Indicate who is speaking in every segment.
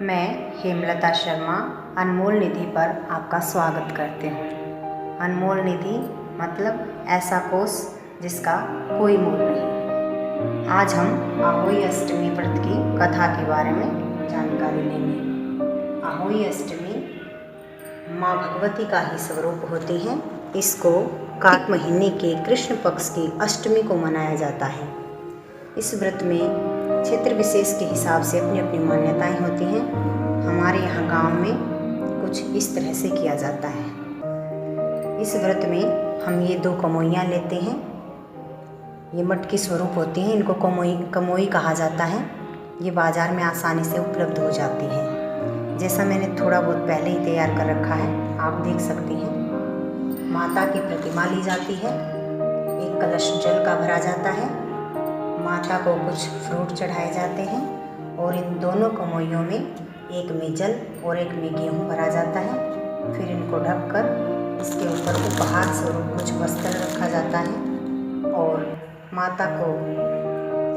Speaker 1: मैं हेमलता शर्मा अनमोल निधि पर आपका स्वागत करती हूँ। अनमोल निधि मतलब ऐसा कोष जिसका कोई मोल नहीं। आज हम अहोई अष्टमी व्रत की कथा के बारे में जानकारी लेंगे। अहोई अष्टमी माँ भगवती का ही स्वरूप होती हैं। इसको कार्तिक महीने के कृष्ण पक्ष की अष्टमी को मनाया जाता है। इस व्रत में क्षेत्र विशेष के हिसाब से अपनी अपनी मान्यताएं होती हैं। हमारे यहाँ गांव में कुछ इस तरह से किया जाता है। इस व्रत में हम ये 2 कमोइयाँ लेते हैं। ये मटकी स्वरूप होती हैं। इनको कमोई कहा जाता है। ये बाज़ार में आसानी से उपलब्ध हो जाती हैं। जैसा मैंने थोड़ा बहुत पहले ही तैयार कर रखा है, आप देख सकती हैं। माता की प्रतिमा ली जाती है। एक कलश जल का भरा जाता है। माता को कुछ फ्रूट चढ़ाए जाते हैं और इन दोनों कमोइयों में एक में जल और एक में गेहूँ भरा जाता है। फिर इनको ढककर इसके ऊपर उपहार स्वरूप कुछ वस्त्र रखा जाता है और माता को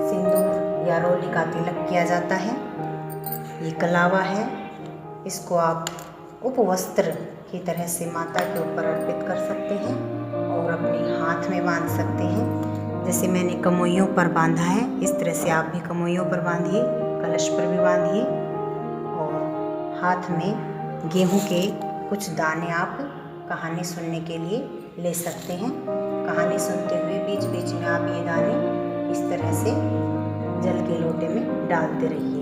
Speaker 1: सिंदूर या रोली का तिलक किया जाता है। ये कलावा है। इसको आप उपवस्त्र की तरह से माता के ऊपर अर्पित कर सकते हैं और अपने हाथ में बांध सकते हैं। जैसे मैंने कमोइयों पर बांधा है, इस तरह से आप भी कमोइयों पर बांधिए, कलश पर भी बांधिए और हाथ में गेहूं के कुछ दाने आप कहानी सुनने के लिए ले सकते हैं। कहानी सुनते हुए बीच बीच में आप ये दाने इस तरह से जल के लोटे में डालते रहिए।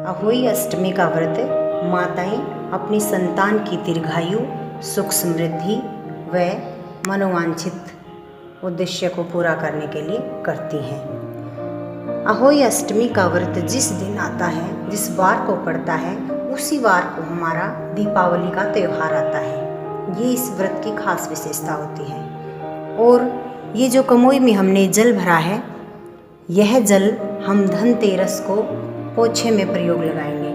Speaker 1: अहोई अष्टमी का व्रत माताएं अपनी संतान की दीर्घायु, सुख समृद्धि व मनोवांछित उद्देश्य को पूरा करने के लिए करती हैं। अहोई अष्टमी का व्रत जिस दिन आता है, जिस वार को पड़ता है, उसी वार को हमारा दीपावली का त्यौहार आता है। ये इस व्रत की खास विशेषता होती है। और ये जो कमोई में हमने जल भरा है, यह जल हम धनतेरस को पोछे में प्रयोग लगाएंगे,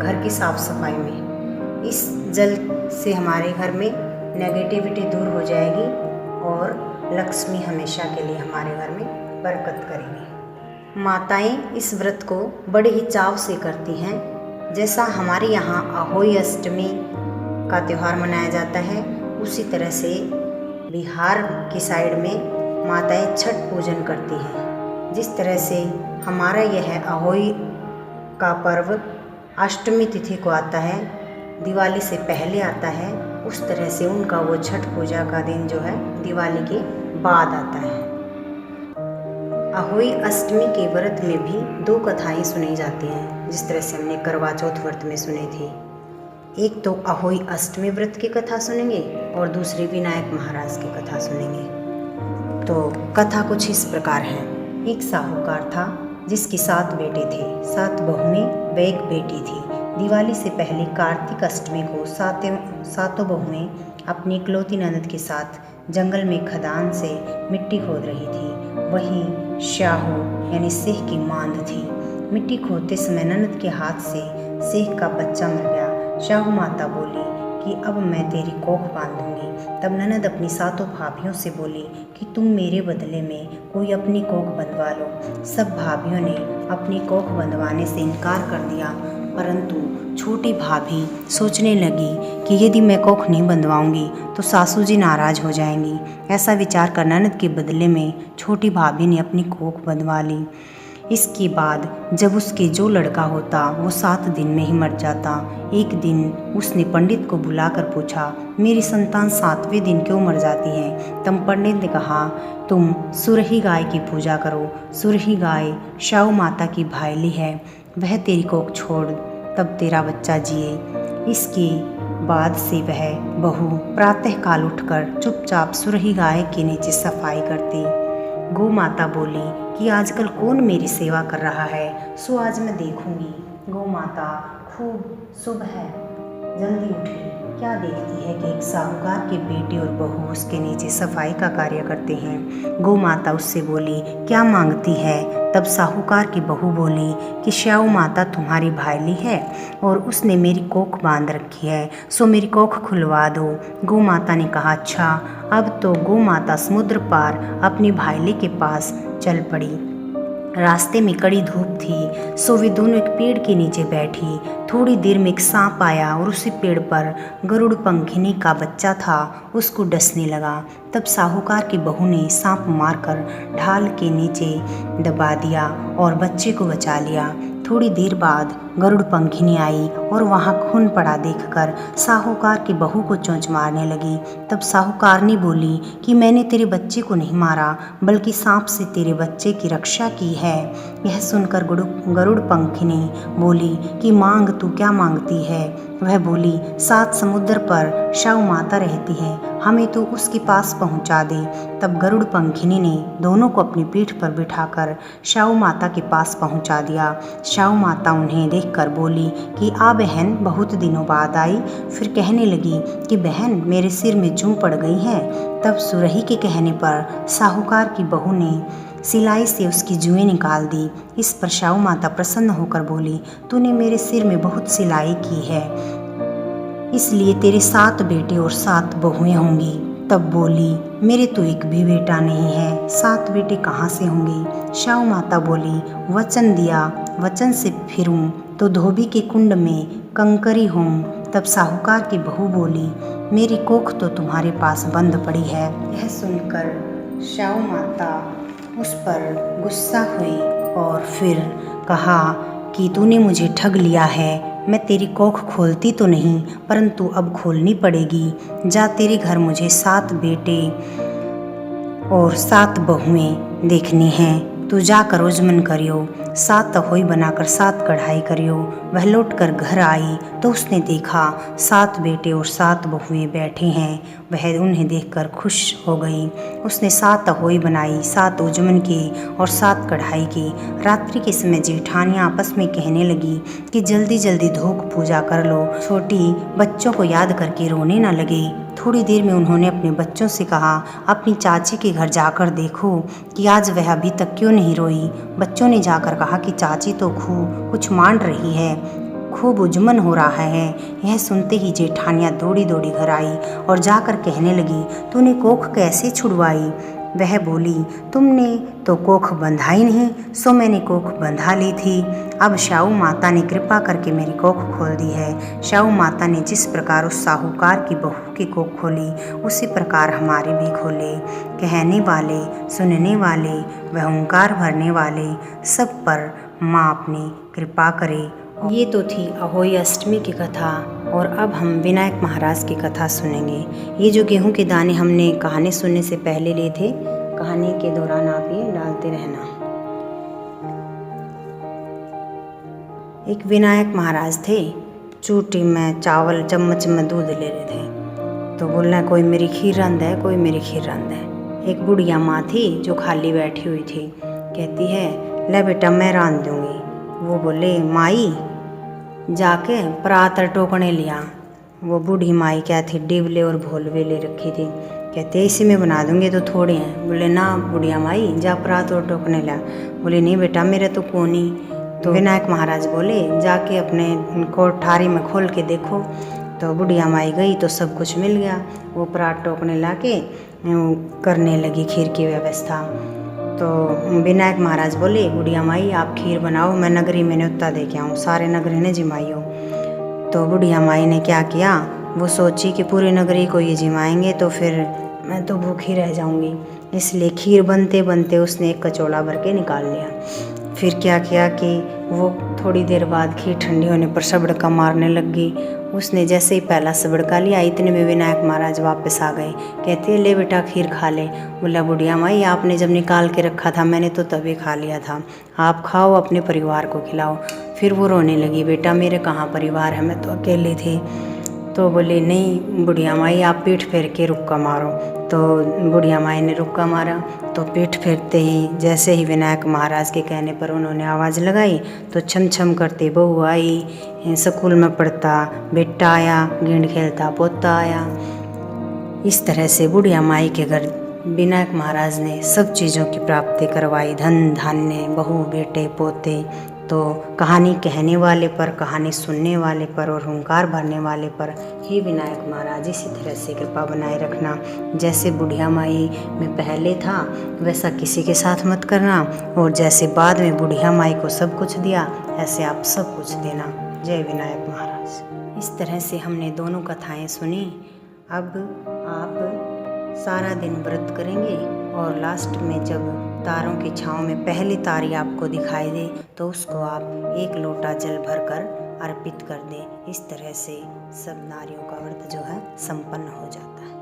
Speaker 1: घर की साफ सफाई में। इस जल से हमारे घर में नेगेटिविटी दूर हो जाएगी और लक्ष्मी हमेशा के लिए हमारे घर में बरकत करेंगी। माताएं इस व्रत को बड़े ही चाव से करती हैं। जैसा हमारे यहाँ अहोई अष्टमी का त्यौहार मनाया जाता है, उसी तरह से बिहार की साइड में माताएं छठ पूजन करती हैं। जिस तरह से हमारा यह अहोई का पर्व अष्टमी तिथि को आता है, दिवाली से पहले आता है, उस तरह से उनका वो छठ पूजा का दिन जो है दिवाली के बाद आता है। अहोई अष्टमी के व्रत में भी 2 कथाएं सुनी जाती हैं, जिस तरह से हमने करवा चौथ व्रत में सुनी थी। एक तो अहोई अष्टमी व्रत की कथा सुनेंगे और दूसरी विनायक महाराज की कथा सुनेंगे। तो कथा कुछ इस प्रकार है। एक साहूकार था जिसकी 7 बेटे थे। 7 बहुएं व एक बेटी थी। दिवाली से पहले कार्तिक अष्टमी को सातों बहुएं अपनी इकलौती ननद के साथ जंगल में खदान से मिट्टी खोद रही थी। वहीं शाहू यानी सिंह की मांद थी। मिट्टी खोदते समय ननद के हाथ से सिंह का बच्चा मर गया। शाहू माता बोली कि अब मैं तेरी कोख बांधूंगी। तब ननद अपनी 7 भाभियों से बोली कि तुम मेरे बदले में कोई अपनी कोख बंधवा लो। सब भाभियों ने अपनी कोख बंधवाने से इनकार कर दिया, परंतु छोटी भाभी सोचने लगी कि यदि मैं कोख नहीं बंधवाऊंगी तो सासू जी नाराज हो जाएंगी। ऐसा विचार कर ननद के बदले में छोटी भाभी ने अपनी कोख बंधवा ली। इसके बाद जब उसके जो लड़का होता वो 7 दिन में ही मर जाता। एक दिन उसने पंडित को बुलाकर पूछा, मेरी संतान 7वें दिन क्यों मर जाती है? तब पंडित ने कहा, तुम सुरही गाय की पूजा करो। सुरही गाय शाहू माता की भाईली है, वह तेरी कोख छोड़ तब तेरा बच्चा जिए। इसके बाद से वह बहू प्रातःकाल उठकर चुपचाप सुरही गाय के नीचे सफाई करती। गौ माता बोली कि आजकल कौन मेरी सेवा कर रहा है, सो आज मैं देखूंगी। गौ माता खूब सुबह जल्दी उठी। क्या देखती है कि एक साहूकार के बेटे और बहू उसके नीचे सफाई का कार्य करते हैं। गौ माता उससे बोली, क्या मांगती है? तब साहूकार की बहू बोली कि शाहू माता तुम्हारी भाईली है और उसने मेरी कोख बांध रखी है, सो मेरी कोख खुलवा दो। गौ माता ने कहा, अच्छा। अब तो गौ माता समुद्र पार अपनी भाईली के पास चल पड़ी। रास्ते में कड़ी धूप थी, सो वे दोनों एक पेड़ के नीचे बैठी। थोड़ी देर में एक सांप आया और उसी पेड़ पर गरुड़ पंखिनी का बच्चा था, उसको डसने लगा। तब साहूकार की बहू ने सांप मारकर ढाल के नीचे दबा दिया और बच्चे को बचा लिया। थोड़ी देर बाद गरुड़ पंखिनी आई और वहाँ खून पड़ा देखकर साहूकार की बहू को चोंच मारने लगी। तब साहूकारनी बोली कि मैंने तेरे बच्चे को नहीं मारा, बल्कि सांप से तेरे बच्चे की रक्षा की है। यह सुनकर गरुड़ पंखिनी बोली कि मांग, तू क्या मांगती है? वह बोली, 7 समुद्र पर शाहू माता रहती है, हमें तो उसके पास पहुंचा दे। तब गरुड़ पंखिनी ने दोनों को अपनी पीठ पर बिठाकर शाहू माता के पास पहुंचा दिया। शाहू माता उन्हें देखकर बोली कि आ बहन, बहुत दिनों बाद आई। फिर कहने लगी कि बहन, मेरे सिर में जूं पड़ गई है। तब सुरही के कहने पर साहूकार की बहू ने सिलाई से उसकी जुएं निकाल दी। इस पर शाहू माता प्रसन्न होकर बोली, तूने मेरे सिर में बहुत सिलाई की है, इसलिए तेरे 7 बेटे और 7 बहुएं होंगी। तब बोली, मेरे तो एक भी बेटा नहीं है, 7 बेटे कहाँ से होंगे? शाहू माता बोली, वचन दिया, वचन से फिरूं तो धोबी के कुंड में कंकरी हूँ। तब साहूकार की बहू बोली, मेरी कोख तो तुम्हारे पास बंद पड़ी है। यह सुनकर शाहू माता उस पर गुस्सा हुई और फिर कहा कि तूने मुझे ठग लिया है। मैं तेरी कोख खोलती तो नहीं, परंतु अब खोलनी पड़ेगी। जा, तेरे घर मुझे 7 बेटे और 7 बहुएं देखनी हैं। तू जाकर उजमन करियो, 7 तहोई बनाकर 7 कढ़ाई करियो। वह लौटकर घर आई तो उसने देखा 7 बेटे और 7 बहुएं बैठे हैं। वह उन्हें देखकर खुश हो गई। उसने 7 तहोई बनाई, 7 उजमन की और 7 कढ़ाई की। रात्रि के समय जेठानियाँ आपस में कहने लगी कि जल्दी जल्दी धोख पूजा कर लो, छोटी बच्चों को याद करके रोने न लगे। थोड़ी देर में उन्होंने अपने बच्चों से कहा, अपनी चाची के घर जाकर देखो कि आज वह अभी तक क्यों नहीं रोई। बच्चों ने जाकर कहा कि चाची तो खूब कुछ मान रही है, खूब उजमन हो रहा है। यह सुनते ही जेठानियाँ दौड़ी दौड़ी घर आई और जाकर कहने लगी, तूने कोख कैसे छुड़वाई? वह बोली, तुमने तो कोख बंधा ही नहीं, सो मैंने कोख बंधा ली थी। अब शाहू माता ने कृपा करके मेरी कोख खोल दी है। शाहू माता ने जिस प्रकार उस साहूकार की बहू की कोख खोली, उसी प्रकार हमारी भी खोले। कहने वाले, सुनने वाले व ओंकार भरने वाले सब पर माँ अपनी कृपा करे। ये तो थी अहोई अष्टमी की कथा, और अब हम विनायक महाराज की कथा सुनेंगे। ये जो गेहूं के दाने हमने कहानी सुनने से पहले लिए थे, कहानी के दौरान आप ये डालते रहना। एक विनायक महाराज थे, चूटी में चावल चम्मच में दूध ले रहे थे। तो बोलना, कोई मेरी खीर रंध है, कोई मेरी खीर रंध है। एक बुढ़िया माँ थी जो खाली बैठी हुई थी, कहती है, ले बेटा मैं रांध दूँगी। वो बोले, माई जाके परातर टोकने लिया। वो बूढ़ी माई क्या थी, डिबले और भोलवे ले रखी थी। कहते इसी में बना दूंगे तो थोड़े हैं। बोले, ना बुढ़िया माई, जा परात और टोकने ला। बोले, नहीं बेटा मेरा तो कोनी। तो विनायक महाराज बोले, जाके अपने कोठारी में खोल के देखो। तो बुढ़िया माई गई तो सब कुछ मिल गया। वो परात टोकने ला के करने लगी खीर की व्यवस्था। तो विनायक महाराज बोले, बुढ़िया माई आप खीर बनाओ, मैं नगरी में न्योता दे के आऊँ, सारे नगरी ने जिमाइयो। तो बुढ़िया माई ने क्या किया, वो सोची कि पूरी नगरी को ये जिमाएंगे तो फिर मैं तो भूखी रह जाऊँगी, इसलिए खीर बनते बनते उसने एक कचौड़ा भर के निकाल लिया। फिर क्या किया कि वो थोड़ी देर बाद खीर ठंडी होने पर सबड़का मारने लग गई। उसने जैसे ही पहला सबड़का लिया, इतने में विनायक महाराज वापस आ गए। कहते हैं, ले बेटा खीर खा ले। बोला, बुढ़िया माई आपने जब निकाल के रखा था मैंने तो तभी खा लिया था, आप खाओ, अपने परिवार को खिलाओ। फिर वो रोने लगी, बेटा मेरे कहाँ परिवार है, मैं तो अकेले थी। तो बोले, नहीं बुढ़िया माई आप पीठ फेर के रुक्का मारो। तो बुढ़िया माई ने रुक्का मारा, तो पीठ फेरते ही जैसे ही विनायक महाराज के कहने पर उन्होंने आवाज़ लगाई तो छम छम करते बहू आई, स्कूल में पढ़ता बेटा आया, गेंद खेलता पोता आया। इस तरह से बुढ़िया माई के घर विनायक महाराज ने सब चीज़ों की प्राप्ति करवाई, धन धान्य, बहू बेटे पोते। तो कहानी कहने वाले पर, कहानी सुनने वाले पर और हुंकार भरने वाले पर हे विनायक महाराज इसी तरह से कृपा बनाए रखना। जैसे बुढ़िया माई में पहले था वैसा किसी के साथ मत करना, और जैसे बाद में बुढ़िया माई को सब कुछ दिया ऐसे आप सब कुछ देना। जय विनायक महाराज। इस तरह से हमने दोनों कथाएं सुनी। अब आप सारा दिन व्रत करेंगे और लास्ट में जब तारों की छाँव में पहली तारी आपको दिखाई दे तो उसको आप 1 लोटा जल भरकर अर्पित कर दें। इस तरह से सब नारियों का व्रत जो है संपन्न हो जाता है।